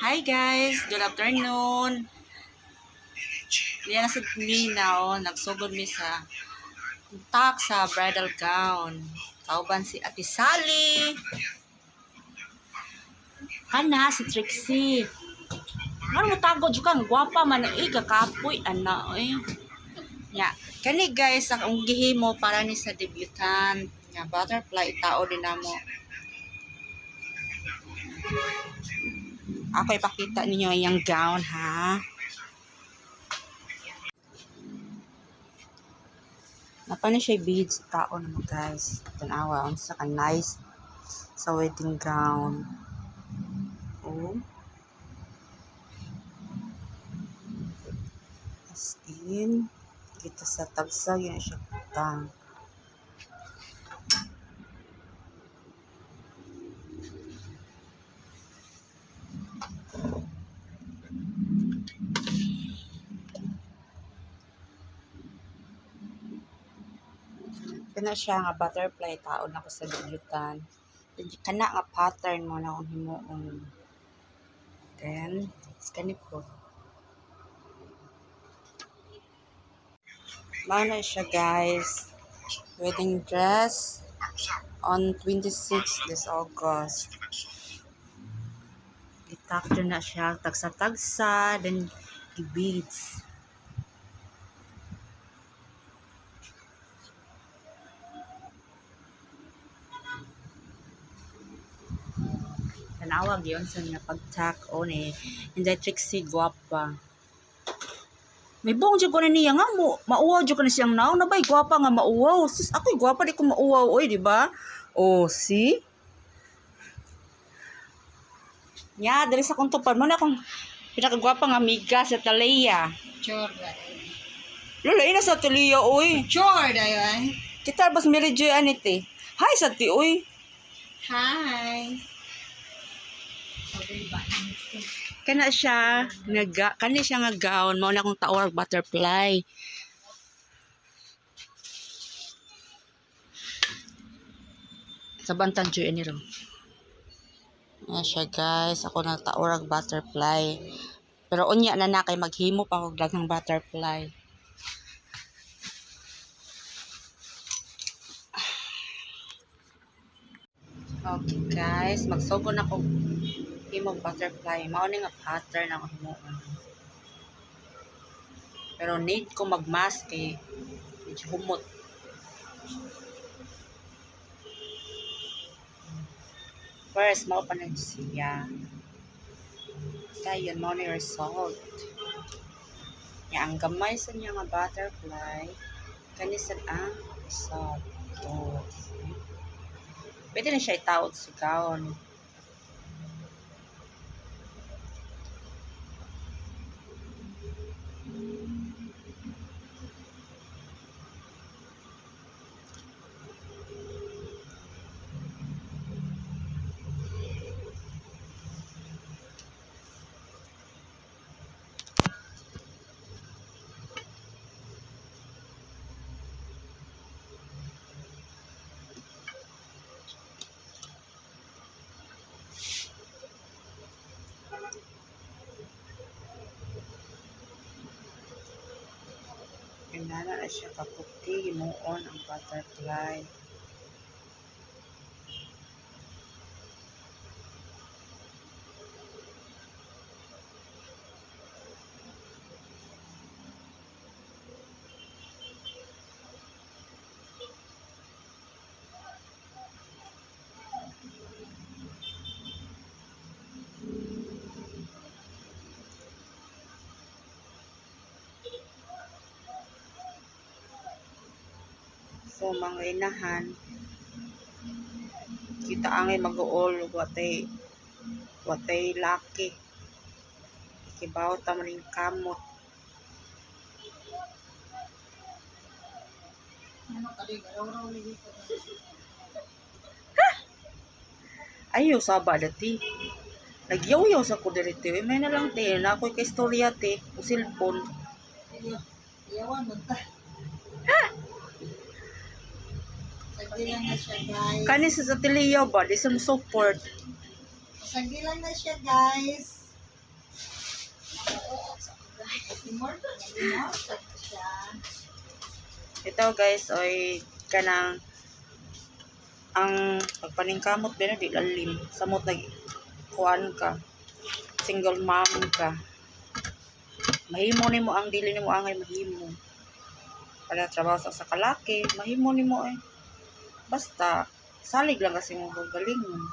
Hi guys, good afternoon. Diyan na sa Minaw, nagsugod mi sa tak sa bridal gown. Kauban si Ate Sally. Kana si Trixie. Ano mo tago jud kang gwapa man kakapoy ana Ya, kani guys akong gihimo para ni sa debutant. Nga butterfly tao din namo. Ako ipakita ninyo yung gown ha. Napano siya beads sa tao naman guys. Tanawa, ang sa nice sa wedding gown. Oh. As in, kita sa tagsag yun siya kutang. Kana siya nga butterfly tao na ko sa debutan. Kana nga pattern mo na akong himuon. Then, kani po. Mana siya guys. Wedding dress on 26 this August. Itakto na siya tagsa-tagsa, then i-beads. Tanawag yun sa nga pag-tack on hindi Trixie guwapa. May buong dyan ko na niya nga mo, mauwaw dyan ko na siyang naong nabay, guwapa nga mauwaw. Sus, ako'y guwapa di ko mauwaw, oy, di ba? Oh, see? Nya, dali sa kong tupad mo na akong pinakagwapa nga amiga sa Talaya. Sure. Lola, ina sa Talaya, oy. Sure, dayon. Kita bas Mary Joy anite. Hi, sa ti, oy. Hi. Kana siya nga gown mao na akong taorag butterfly. Sa bantan joy ni ro. Siya guys, ako na taorag butterfly. Pero unya na kay maghimo pa og daghang butterfly. Okay guys, magsugo na ko himong butterfly. Mao ni nga pattern ang himuon. Pero need ko magmask medyo humot. First, mao pa na siya. Kaya yun, mao ni result. Ang gamay sa niya nga butterfly, kanisan ang result. Oh. Pwede na siya itawag sa gown. Inana na siya kaputi, himuon ang butterfly. So, mga inahan, kita angay mag-uol, watay laki. Kibaw tamaring kamot. Ayaw saba dati. Nagyaw-yaw sa kudirito. May na lang te, na ako'y kaistorya te, usilpon. Iyawan mo ta. Sagilan na siya, guys. Kanis sa Tiliyaw ba? Di sa support. Sagilan na siya, guys. Immortal siya. Ito guys, oy kanang ang pagpaningkamot din di lalim. Samot nag kuan ka. Single mom ka. Mahimo nimo ang dili nimo angay mahimo. Para trabaho sa kalaki, mahimo nimo eh. Basta salig lang kasi mo galingon.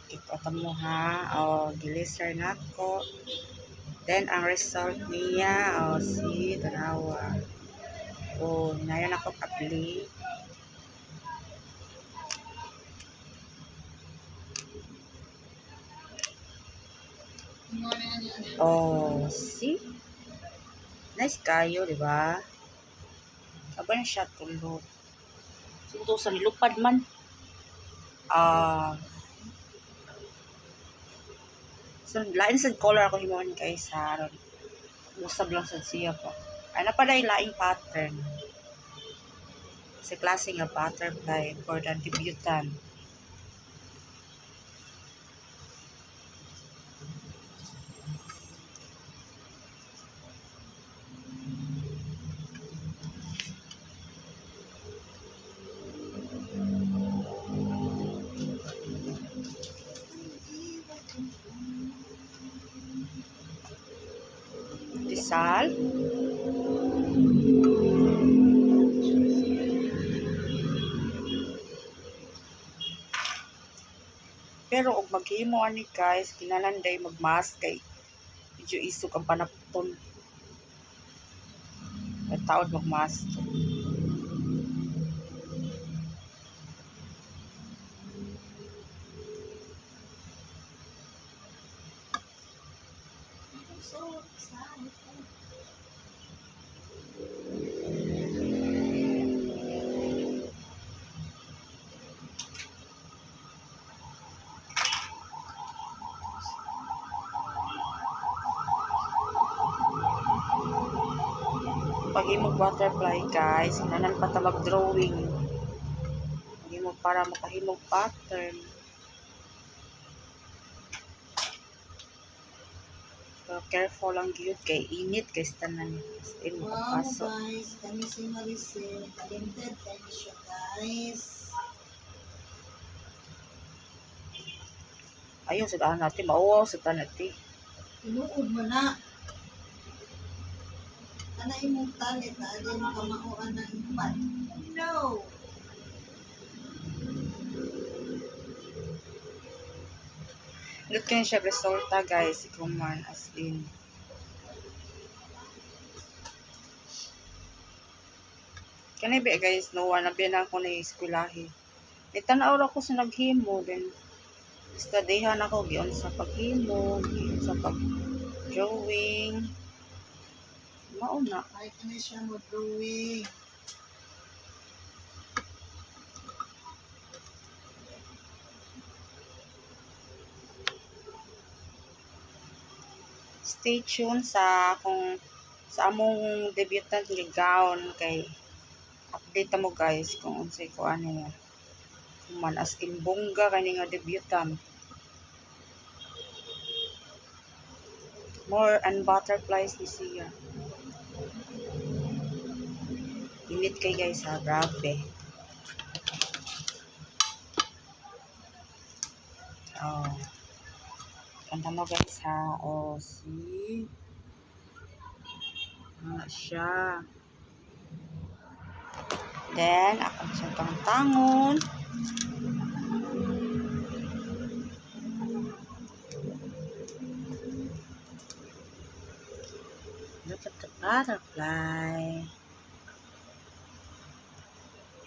Kita mo ha. Gilisar na ko. Then, ang result niya, si tanawa. Hinayon ako kapli. See? Nice kayo, di ba? Aba na siya tulog. Siguro sa nilupad man. So, lain sa color ako himuan kay Saron. Usab lang sa siya po. Ano pa dahil laing pattern. Kasi klase nga butterfly for the debutant. Tisal. Pero og maghimo ani guys, kinahanglan magmask kay medyo isog ang panapton. At taod magmask. So excited. Pag imog butterfly guys, kinahanglan pa ta mag-drawing. Imog para makahimog pattern. So, careful lang gyud kay init kay tanan. In Wow makapasok. guys, kami si Maricel. Talented kami siya guys. Ayun sa daan natin, mauwaw sa daan natin. Inuod mo na. Ana imong talent na alin kamauan na iman. No. Look yun siya resulta guys, ikuman as in. Kani ba guys, no, nabiyan na ako na eskwelahe. Itanaw ra ko sa naghimo, then studyhan ako giyon sa paghimo, giyon sa pag-drawing. Mauna. Ay kani siya mo drawing. Stay tuned sa among debutant ligawn kay update mo guys kung unsay ko ano man as in bongga kani nga debutant. More and butterflies ni siya. Init kay guys ha, grabe. Kanta mo guys ha. See? Siya. Then, akan siya tangon. Look at the butterfly.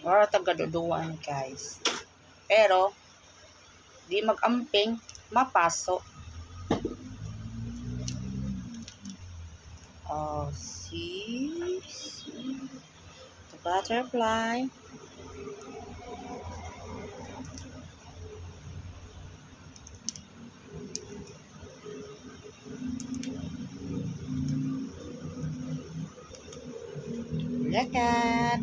Wala tagaduduan guys. Pero, di mag-amping, mapasok. See? The butterfly. Look at.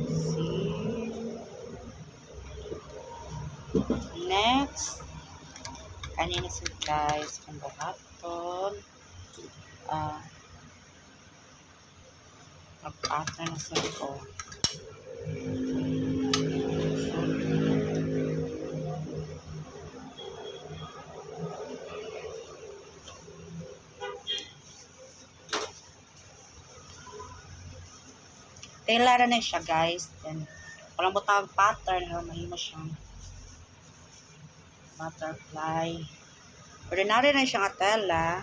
See? Next, kanina sila guys, kung bahaton. Mag-pattern na sila ko. Tela na siya guys. Then, walang butang pattern. Mahimo siyang butterfly. Ordinary na siyang tela.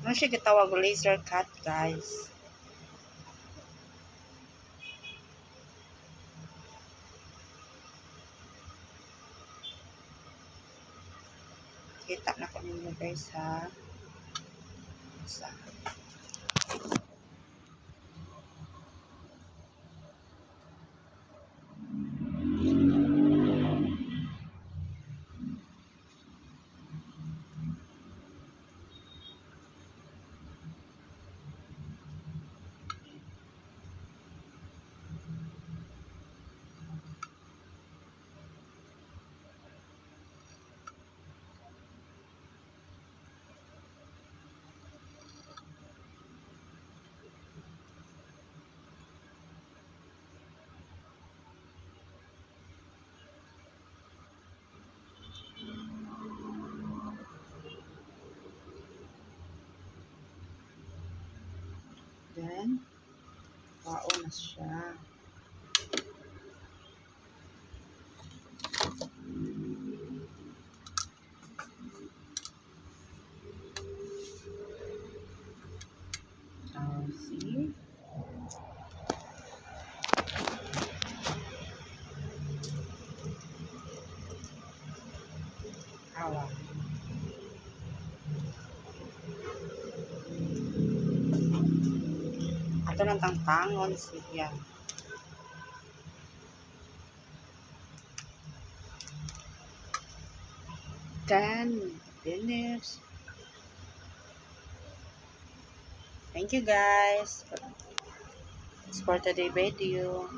Ano siya gitawag laser cut guys. Kita na ko ninyo guys ha. Isa. Then, wao na siya. See? Awa. Ato ng tangtangon siya. Done. Finish. Thank you guys for today's video.